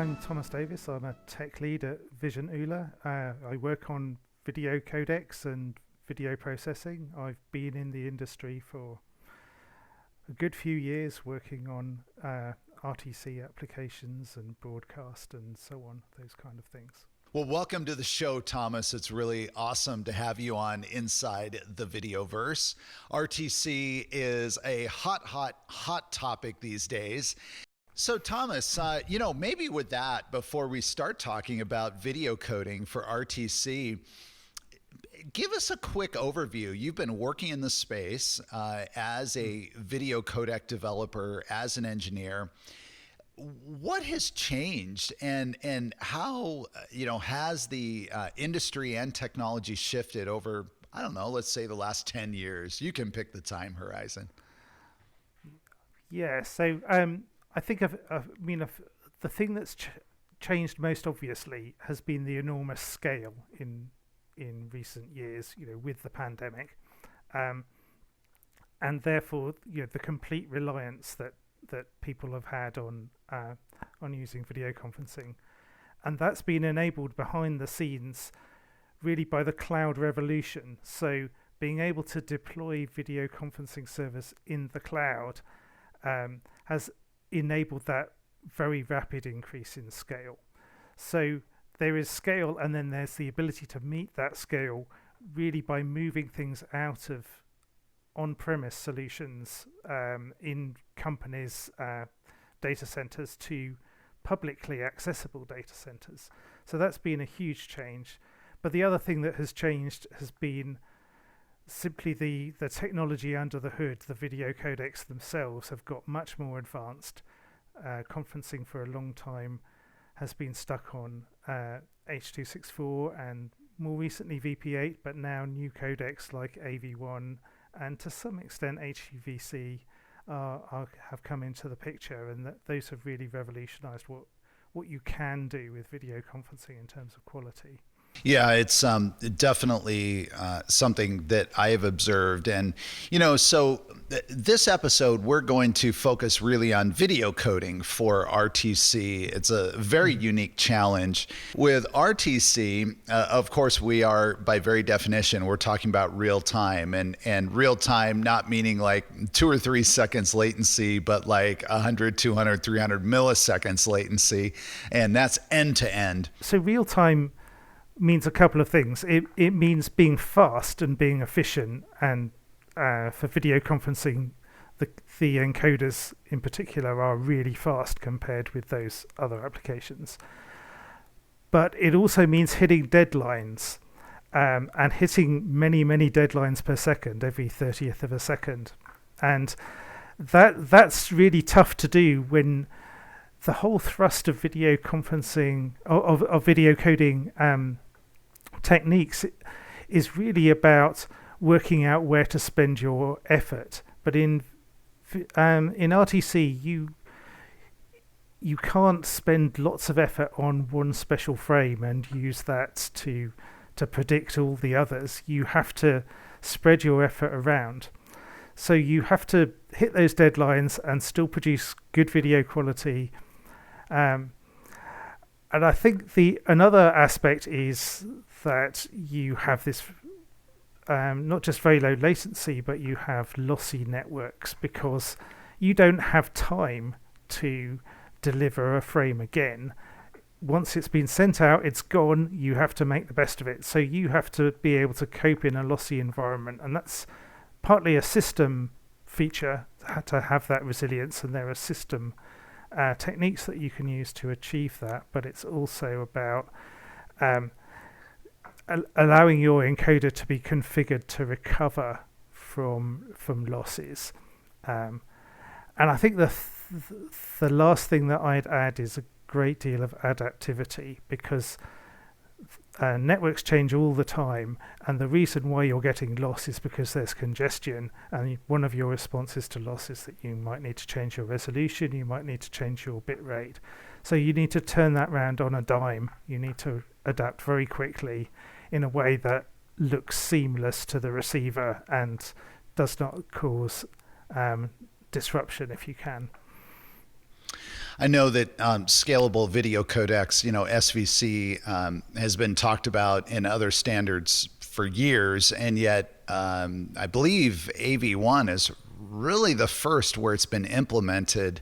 I'm Thomas Davies. I'm a tech lead at Visionular. I work on video codecs and video processing. I've been in the industry for a good few years working on RTC applications and broadcast and so on, those kind of things. Well, welcome to the show, Thomas. It's really awesome to have you on Inside the VideoVerse. RTC is a hot topic these days. So Thomas, maybe with that, before we start talking about video coding for RTC, give us a quick overview. You've been working in the space as a video codec developer, as an engineer. What has changed, and how has the industry and technology shifted over, I don't know, let's say the last 10 years? You can pick the time horizon. Yeah, so I think the thing that's changed most obviously has been the enormous scale in recent years, with the pandemic, and therefore the complete reliance that people have had on using video conferencing, and that's been enabled behind the scenes really by the cloud revolution. So being able to deploy video conferencing servers in the cloud has enabled that very rapid increase in scale. So there is scale, and then there's the ability to meet that scale really by moving things out of on-premise solutions in companies' data centers to publicly accessible data centers. So that's been a huge change. But the other thing that has changed has been simply the technology under the hood. The video codecs themselves have got much more advanced. Conferencing for a long time has been stuck on H.264 and more recently VP8, but now new codecs like AV1 and to some extent HEVC have come into the picture, and those have really revolutionized what you can do with video conferencing in terms of quality. Yeah, it's definitely something that I have observed. And, so this episode, we're going to focus really on video coding for RTC. It's a very unique challenge. With RTC, of course, we are, by very definition, we're talking about real time, and real time not meaning like 2 or 3 seconds latency, but like 100, 200, 300 milliseconds latency. And that's end to end. So real time means a couple of things. It means being fast and being efficient, and for video conferencing, the encoders in particular are really fast compared with those other applications. But it also means hitting deadlines, and hitting many deadlines per second, every 30th of a second, and that's really tough to do when the whole thrust of video conferencing, of video coding techniques, is really about working out where to spend your effort. But in RTC, you can't spend lots of effort on one special frame and use that to predict all the others. You have to spread your effort around. So you have to hit those deadlines and still produce good video quality. And I think another aspect is that you have this not just very low latency, but you have lossy networks, because you don't have time to deliver a frame again. Once it's been sent out, it's gone. You have to make the best of it. So you have to be able to cope in a lossy environment, and that's partly a system feature to have that resilience, and there are system techniques that you can use to achieve that, but it's also about allowing your encoder to be configured to recover from losses. And I think the last thing that I'd add is a great deal of adaptivity, because networks change all the time, and the reason why you're getting loss is because there's congestion, and one of your responses to loss is that you might need to change your resolution, you might need to change your bit rate. So you need to turn that round on a dime. You need to adapt very quickly in a way that looks seamless to the receiver and does not cause disruption if you can. I know that scalable video codecs, SVC, has been talked about in other standards for years, and yet I believe AV1 is really the first where it's been implemented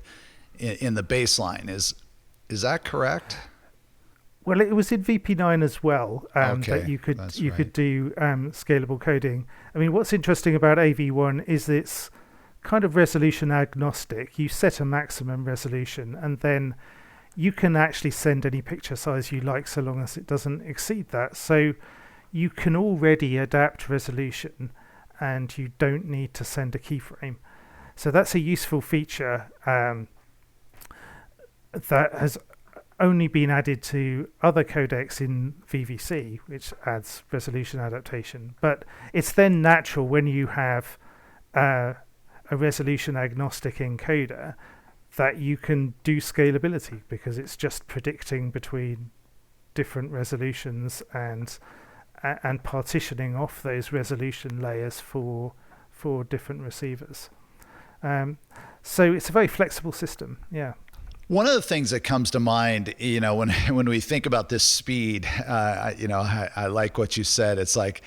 in the baseline. Is that correct? Well, it was in VP9 as well, Okay, that you could that's you right. could do scalable coding. I mean, what's interesting about AV1 is it's kind of resolution agnostic. You set a maximum resolution, and then you can actually send any picture size you like, so long as it doesn't exceed that. So you can already adapt resolution, and you don't need to send a keyframe. So that's a useful feature that has only been added to other codecs in VVC, which adds resolution adaptation. But it's then natural when you have a resolution agnostic encoder that you can do scalability, because it's just predicting between different resolutions and partitioning off those resolution layers for different receivers. So it's a very flexible system. Yeah. One of the things that comes to mind, when we think about this speed, I like what you said. It's like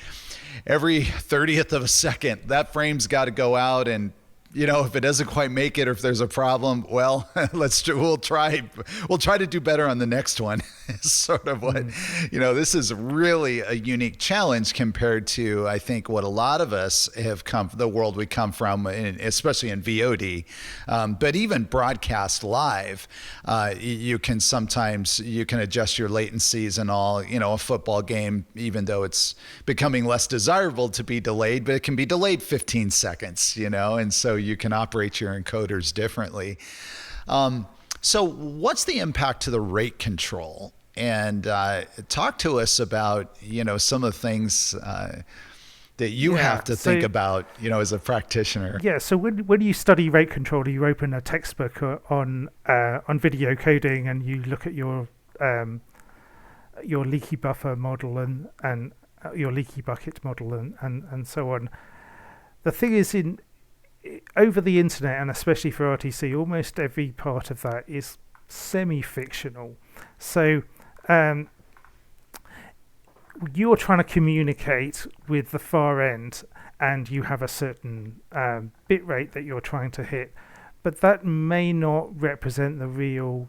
every 30th of a second, that frame's got to go out, and if it doesn't quite make it, or if there's a problem, well, we'll try to do better on the next one. It's sort of what, this is really a unique challenge compared to, I think, what a lot of us have the world we come from, especially in VOD, but even broadcast live, you can adjust your latencies and all. A football game, even though it's becoming less desirable to be delayed, but it can be delayed 15 seconds, and so you can operate your encoders differently. So what's the impact to the rate control? And talk to us about, some of the things that you have to think about, as a practitioner. Yeah, so when you study rate control, you open a textbook on video coding, and you look at your leaky buffer model and your leaky bucket model and so on. The thing is, over the internet, and especially for RTC, almost every part of that is semi-fictional. So you're trying to communicate with the far end, and you have a certain bit rate that you're trying to hit, but that may not represent the real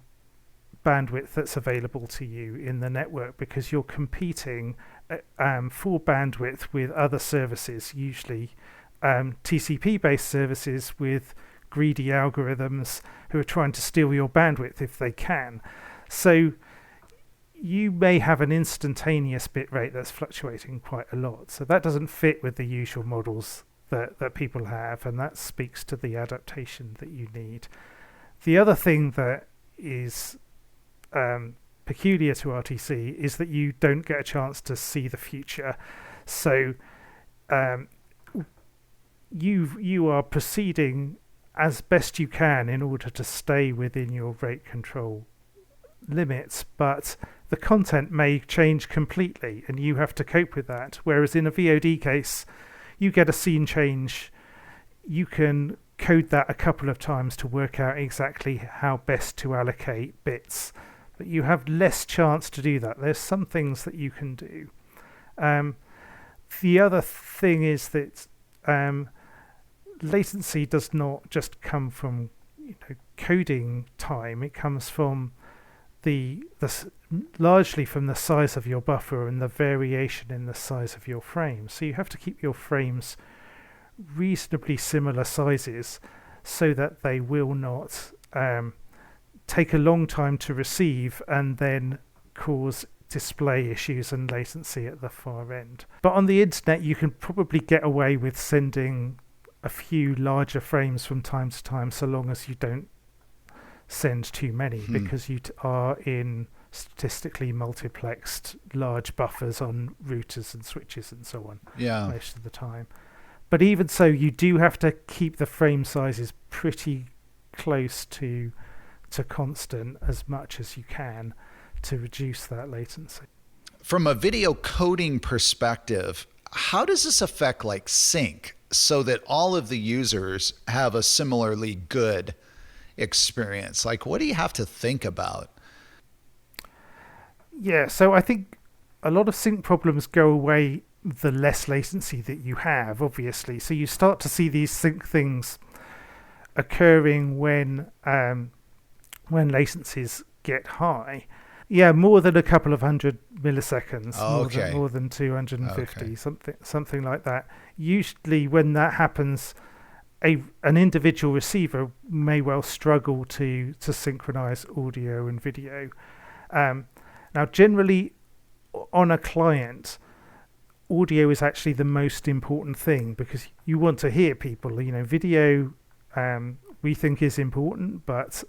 bandwidth that's available to you in the network, because you're competing for bandwidth with other services, usually TCP-based services with greedy algorithms who are trying to steal your bandwidth if they can. So you may have an instantaneous bit rate that's fluctuating quite a lot. So that doesn't fit with the usual models that people have, and that speaks to the adaptation that you need. The other thing that is peculiar to RTC is that you don't get a chance to see the future. So you are proceeding as best you can in order to stay within your rate control limits, but the content may change completely, and you have to cope with that. Whereas in a VOD case, you get a scene change, you can code that a couple of times to work out exactly how best to allocate bits, but you have less chance to do that. There's some things that you can do. The other thing is that latency does not just come from coding time. It comes from largely from the size of your buffer and the variation in the size of your frames. So you have to keep your frames reasonably similar sizes so that they will not take a long time to receive and then cause display issues and latency at the far end. But on the internet, you can probably get away with sending a few larger frames from time to time, so long as you don't send too many, because you are in statistically multiplexed large buffers on routers and switches and so on most of the time. But even so, you do have to keep the frame sizes pretty close to constant as much as you can to reduce that latency. From a video coding perspective, how does this affect sync so that all of the users have a similarly good experience? Like, what do you have to think about? Yeah, so I think a lot of sync problems go away the less latency that you have, obviously. So you start to see these sync things occurring when latencies get high. Yeah, more than a couple of hundred milliseconds, Okay. more than 250, Okay. something like that. Usually, when that happens, an individual receiver may well struggle to synchronize audio and video. Now, generally, on a client, audio is actually the most important thing because you want to hear people. Video we think is important, but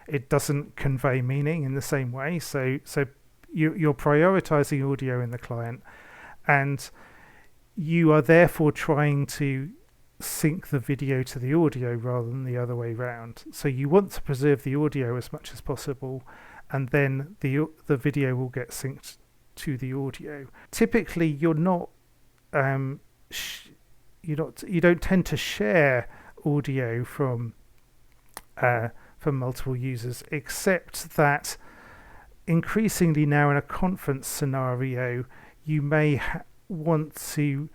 it doesn't convey meaning in the same way. So you're prioritizing audio in the client, and you are therefore trying to sync the video to the audio rather than the other way around. So you want to preserve the audio as much as possible, and then the video will get synced to the audio. Typically, you don't tend to share audio from multiple users, except that increasingly now in a conference scenario, you may want to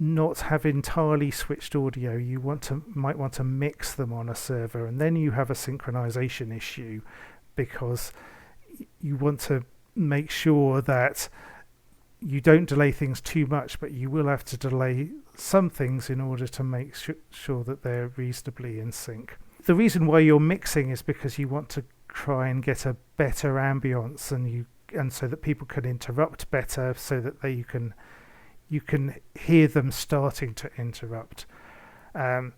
not have entirely switched audio. You might want to mix them on a server, and then you have a synchronization issue because you want to make sure that you don't delay things too much, but you will have to delay some things in order to make sure that they're reasonably in sync. The reason why you're mixing is because you want to try and get a better ambience, and so that people can interrupt better, so that you can hear them starting to interrupt. But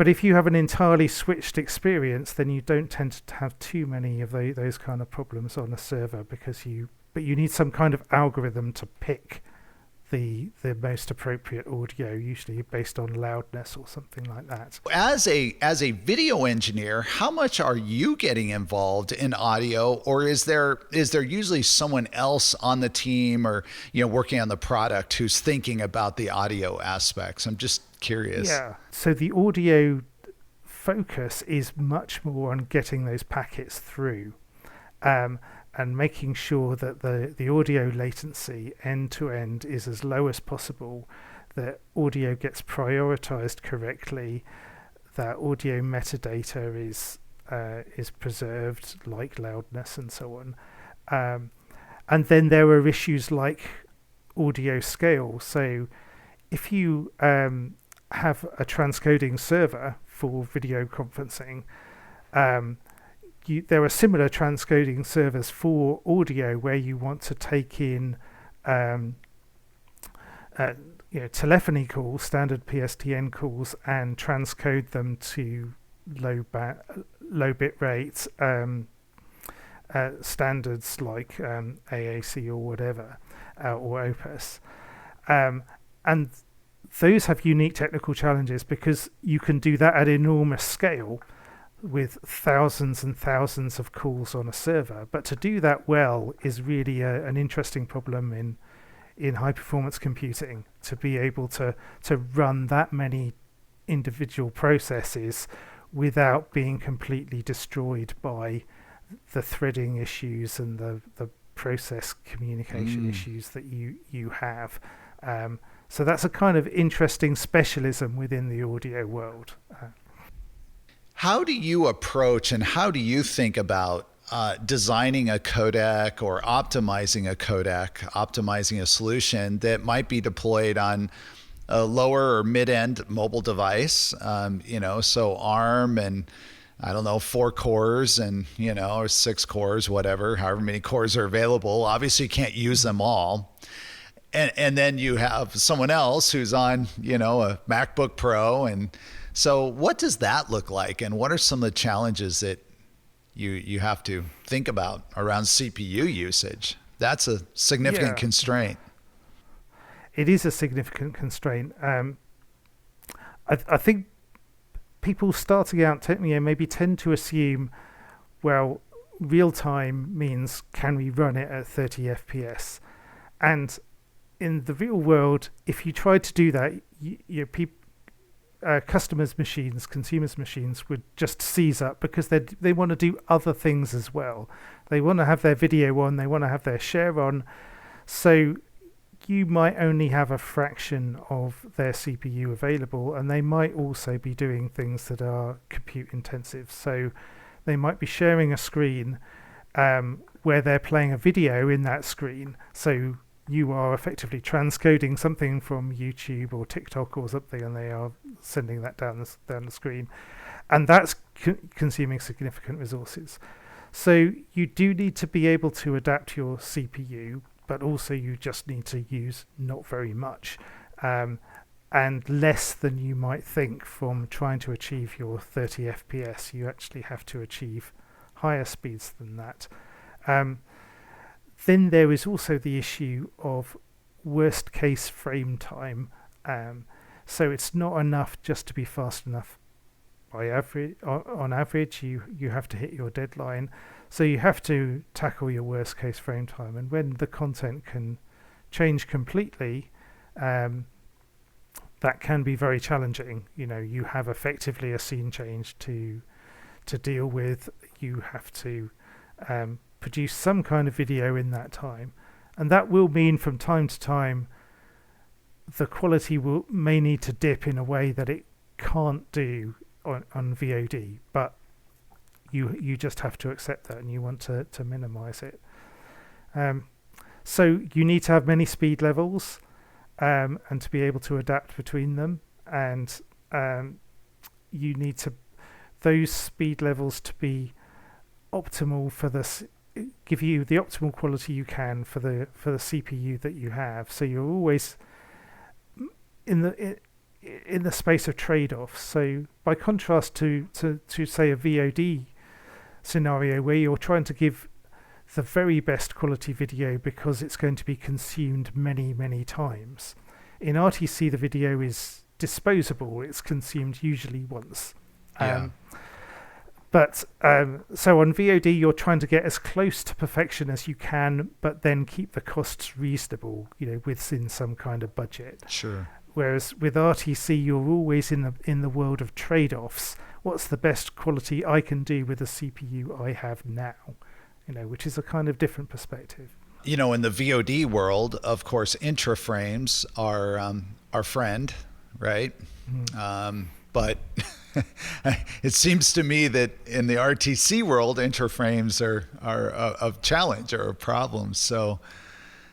if you have an entirely switched experience, then you don't tend to have too many of those kind of problems on a server, but you need some kind of algorithm to pick the most appropriate audio, usually based on loudness or something like that. As a video engineer, how much are you getting involved in audio, or is there usually someone else on the team or working on the product who's thinking about the audio aspects? I'm just curious. Yeah. So the audio focus is much more on getting those packets through. And making sure that the audio latency end to end is as low as possible, that audio gets prioritized correctly, that audio metadata is preserved, like loudness and so on. And then there are issues like audio scale. So if you have a transcoding server for video conferencing, there are similar transcoding servers for audio where you want to take in telephony calls, standard PSTN calls, and transcode them to low bit rate standards like AAC or whatever, or Opus. And those have unique technical challenges because you can do that at enormous scale with thousands and thousands of calls on a server. But to do that well is really an interesting problem in high performance computing, to be able to run that many individual processes without being completely destroyed by the threading issues and the process communication issues that you have. So that's a kind of interesting specialism within the audio world. How do you approach and how do you think about designing a codec or optimizing a codec, optimizing a solution that might be deployed on a lower or mid-end mobile device, so ARM and 4 cores and, or 6 cores, whatever, however many cores are available. Obviously you can't use them all. And then you have someone else who's on, a MacBook Pro. And so what does that look like? And what are some of the challenges that you have to think about around CPU usage? That's a significant constraint. It is a significant constraint. I think people starting out maybe tend to assume, well, real time means can we run it at 30 FPS? And in the real world, if you try to do that, customers' machines, consumers' machines would just seize up because they want to do other things as well. They want to have their video on, they want to have their share on. So you might only have a fraction of their CPU available, and they might also be doing things that are compute intensive. So they might be sharing a screen where they're playing a video in that screen. So you are effectively transcoding something from YouTube or TikTok or something, and they are sending that down the screen, and that's consuming significant resources. So you do need to be able to adapt your CPU, but also you just need to use not very much, and less than you might think from trying to achieve your 30 FPS. You actually have to achieve higher speeds than that. Then there is also the issue of worst case frame time. So it's not enough just to be fast enough. On average, you have to hit your deadline. So you have to tackle your worst case frame time. And when the content can change completely, that can be very challenging. You have effectively a scene change to deal with. You have to produce some kind of video in that time, and that will mean from time to time the quality may need to dip in a way that it can't do on VOD, but you just have to accept that, and you want to minimize it. So you need to have many speed levels, and to be able to adapt between them, and you need those speed levels to be optimal for give you the optimal quality you can for the CPU that you have. So you're always in the space of trade-offs. So by contrast to say a VOD scenario where you're trying to give the very best quality video because it's going to be consumed many times, in RTC the video is disposable. It's consumed usually once. But so on VOD, you're trying to get as close to perfection as you can, but then keep the costs reasonable, within some kind of budget. Sure. Whereas with RTC, you're always in the world of trade-offs. What's the best quality I can do with the CPU I have now? Which is a kind of different perspective. In the VOD world, of course, intra frames are our friend, right? Mm. But it seems to me that in the RTC world, intra frames are a challenge or a problem. So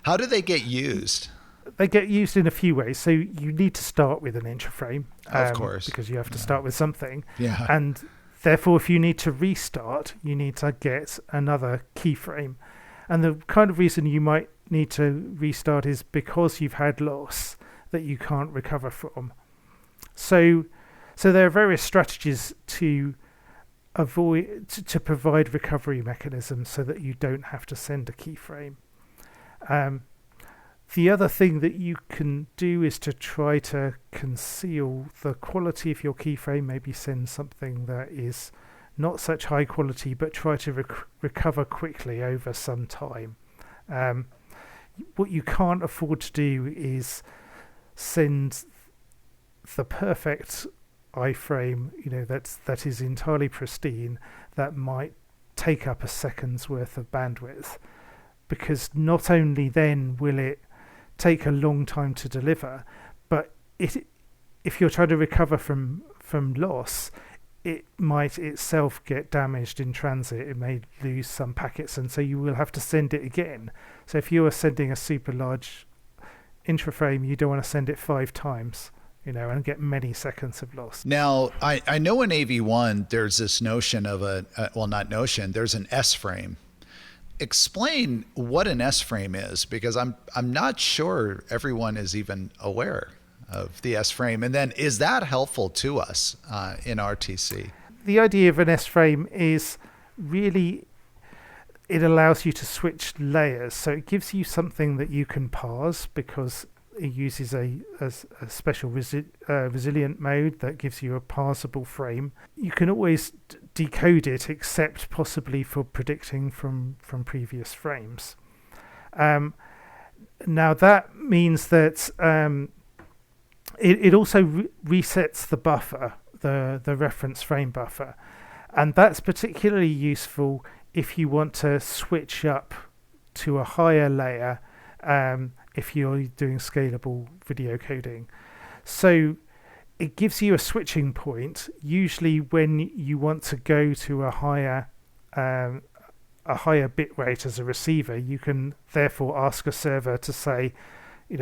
how do they get used? They get used in a few ways. So you need to start with an intra frame. Of course. Because you have to start with something. Yeah. And therefore, if you need to restart, you need to get another keyframe. And the kind of reason you might need to restart is because you've had loss that you can't recover from. So there are various strategies to to provide recovery mechanisms so that you don't have to send a keyframe. The other thing that you can do is to try to conceal the quality of your keyframe, maybe send something that is not such high quality, but try to recover quickly over some time. What you can't afford to do is send the perfect iframe, that is entirely pristine, that might take up a second's worth of bandwidth, because not only then will it take a long time to deliver, but if you're trying to recover from loss, it might itself get damaged in transit. It may lose some packets, and so you will have to send it again. So if you are sending a super large intra frame, you don't want to send it 5 times, and get many seconds of loss. Now, I know in AV1 there's this notion of there's an S frame. Explain what an S frame is, because I'm not sure everyone is even aware of the S frame. And then is that helpful to us in RTC? The idea of an S frame is really, it allows you to switch layers. So it gives you something that you can parse, because it uses a special resilient mode that gives you a parsable frame. You can always decode it, except possibly for predicting from previous frames. Now that means that It also resets the buffer, the reference frame buffer, and that's particularly useful if you want to switch up to a higher layer if you're doing scalable video coding. So it gives you a switching point, usually when you want to go to a higher bit rate as a receiver. You can therefore ask a server to say,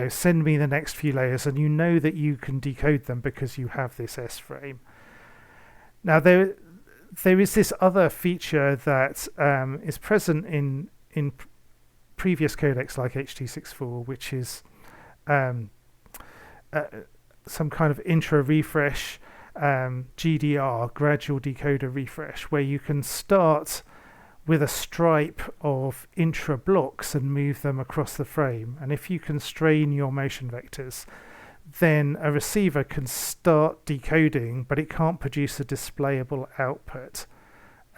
send me the next few layers, and you know that you can decode them because you have this S frame. Now there is this other feature that is present in previous codecs like HT64, which is some kind of intra refresh, GDR, gradual decoder refresh, where you can start with a stripe of intra blocks and move them across the frame. And if you constrain your motion vectors, then a receiver can start decoding, but it can't produce a displayable output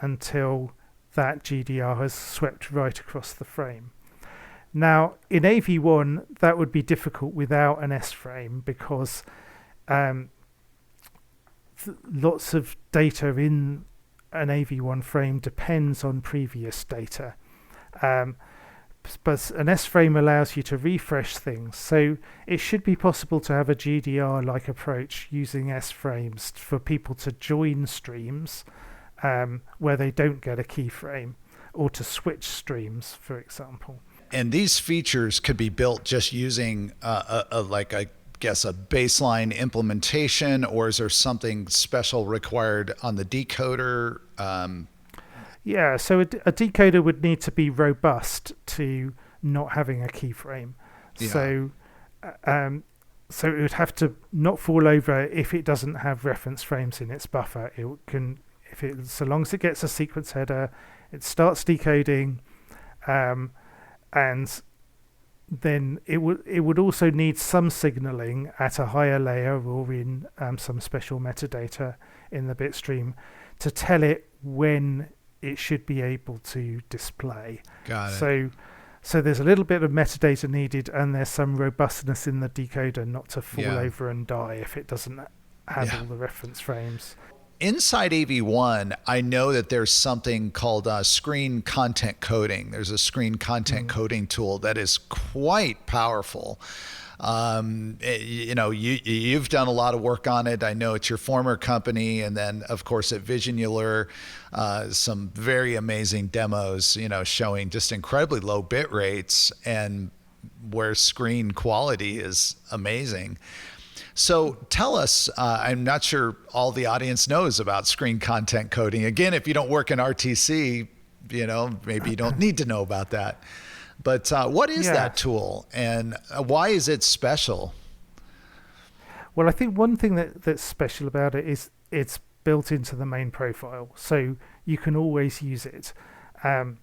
until that GDR has swept right across the frame. Now, in AV1, that would be difficult without an S frame because lots of data in an AV1 frame depends on previous data. But an S frame allows you to refresh things. So it should be possible to have a GDR-like approach using S frames for people to join streams where they don't get a keyframe, or to switch streams, for example. And these features could be built just using a baseline implementation, or is there something special required on the decoder? Yeah, so a decoder would need to be robust to not having a keyframe. Yeah. So it would have to not fall over if it doesn't have reference frames in its buffer. It can, so long as it gets a sequence header, it starts decoding, and then it would also need some signaling at a higher layer or in some special metadata in the bitstream to tell it when it should be able to display. Got it. So there's a little bit of metadata needed, and there's some robustness in the decoder not to fall over and die if it doesn't have all the reference frames. Inside AV1, I know that there's something called screen content coding. There's a screen content coding tool that is quite powerful. You've done a lot of work on it. I know it's your former company, and then of course at Visionular, some very amazing demos, showing just incredibly low bit rates and where screen quality is amazing. So tell us, I'm not sure all the audience knows about screen content coding. Again, if you don't work in RTC, maybe you don't need to know about that. But what is that tool, and why is it special? Well, I think one thing that's special about it is it's built into the main profile, so you can always use it. And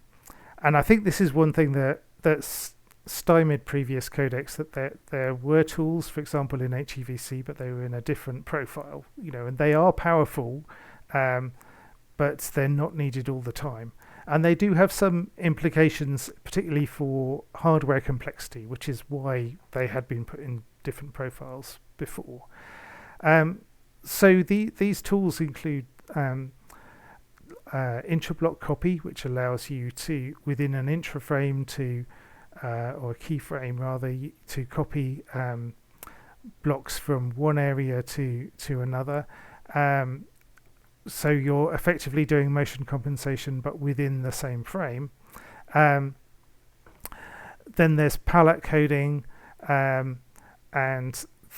I think this is one thing that's stymied previous codecs, that there were tools, for example, in HEVC, but they were in a different profile, and they are powerful, but they're not needed all the time. And they do have some implications, particularly for hardware complexity, which is why they had been put in different profiles before. So these tools include intra-block copy, which allows you to, within an intra frame or a keyframe rather, to copy blocks from one area to another. So you're effectively doing motion compensation, but within the same frame. Then there's palette coding, and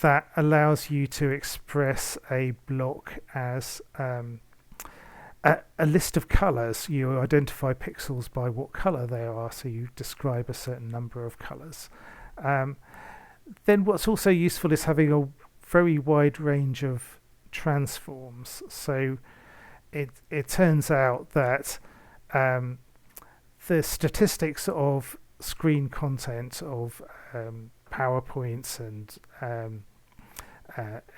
that allows you to express a block as a list of colors. You identify pixels by what color they are, so you describe a certain number of colors. Then what's also useful is having a very wide range of transforms. So it turns out that the statistics of screen content of PowerPoints and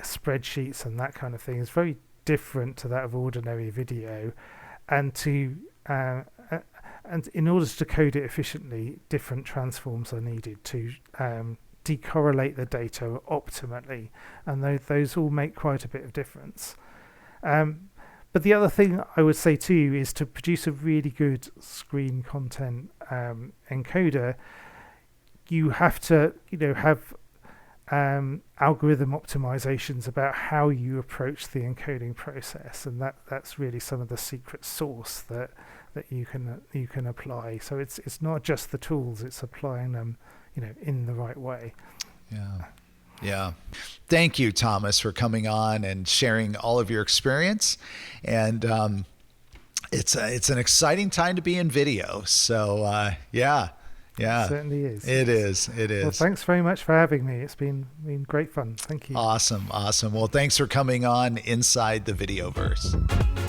spreadsheets and that kind of thing is very different to that of ordinary video, and in order to code it efficiently, different transforms are needed to decorrelate the data optimally, and those all make quite a bit of difference. But the other thing I would say too is to produce a really good screen content encoder, you have to have algorithm optimizations about how you approach the encoding process, and that's really some of the secret sauce that you can apply. So it's not just the tools, it's applying them in the right way. Yeah. Thank you, Thomas, for coming on and sharing all of your experience. And it's an exciting time to be in video. So yeah. It certainly is. It is. Well, thanks very much for having me. It's been great fun. Thank you. Awesome. Well, thanks for coming on Inside the VideoVerse.